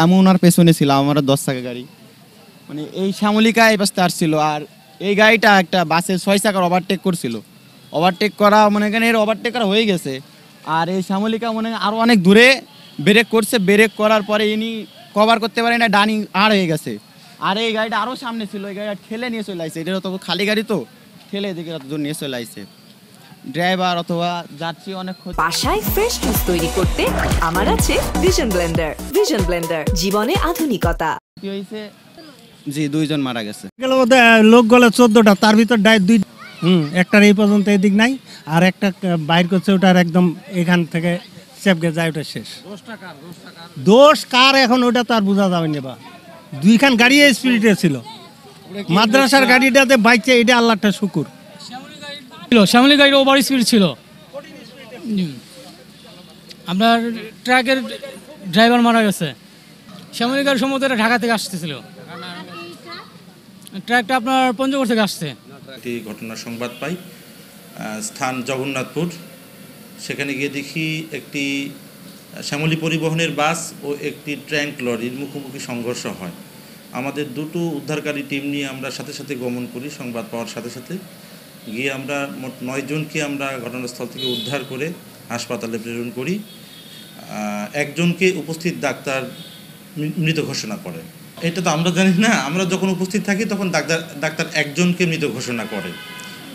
আমি ওনার পেছনে ছিলাম, আমার 10 চাকা গাড়ি, মানে এই শ্যামলিকা এই পাশে আসছিল, আর এই গাড়িটা একটা বাসের 6 চাকার ওভারটেক করছিল। ওভারটেক করা মনে করেন এর ওভারটেক করা হয়ে গেছে, আর এই শ্যামলিকা মনে আরও অনেক দূরে ব্রেক করছে। ব্রেক করার পরে ইনি কভার করতে পারে না, ডানি আর হয়ে গেছে। আর এই গাড়িটা আরও সামনে ছিল, এই গাড়িটা ঠেলে নিয়ে চলে আসছে। এটা তো খালি গাড়ি, তো ঠেলে এদিকে দূর নিয়ে চলে আসছে। ড্রাইভার অথবা যাত্রী অনেক ক্ষতি। বাসায় ফ্রেশ জুস তৈরি করতে আমার আছে ভিশন ব্লেন্ডার। ভিশন ব্লেন্ডার, জীবনে আধুনিকতা। কি হয়েছে? জি, 2 জন মারা গেছে। লোক গলে 14টা, তার ভিতর ডাই 2, একটার এই পর্যন্ত এদিক নাই, আর একটা বাইর করছে, ওটার একদম এখান থেকে চেপকে যায়, ওটা শেষ। দোষ কার এখন ওটা তো আর বোঝা যাবে না। বা 2খান গাড়ি স্পিডে ছিল, মাদ্রাসার গাড়িটাতে বাইকছে, এটা আল্লাহটা শুকুর। শ্যামলী গাড়ির ওভার স্পিড ছিল। আপনার ট্রাকের ড্রাইভার মারা গেছে। শ্যামলী গাড়ির সম্ভবত এটা ঢাকা থেকে আসতেছিল, ট্রাকটা আপনার পঞ্চগড় থেকে আসছে। একটি ঘটনার সংবাদ পাই, স্থান জগন্নাথপুর। সেখানে গিয়ে দেখি একটি শ্যামলী পরিবহনের বাস ও একটি ট্যাঙ্ক লরির মুখোমুখি সংঘর্ষ হয়। আমাদের দুটো উদ্ধারকারী টিম নিয়ে আমরা সাথে সাথে গমন করি। সংবাদ পাওয়ার সাথে সাথে গিয়ে আমরা মোট 9 জনকে আমরা ঘটনাস্থল থেকে উদ্ধার করে হাসপাতালে প্রেরণ করি। একজনকে উপস্থিত ডাক্তার মৃত ঘোষণা করে। এটা তো আমরা জানি না, আমরা যখন উপস্থিত থাকি তখন ডাক্তার একজনকে মৃত ঘোষণা করে।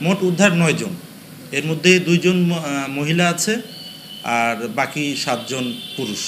মোট উদ্ধার 9 জন, এর মধ্যে 2 জন মহিলা আছে আর বাকি 7 জন পুরুষ।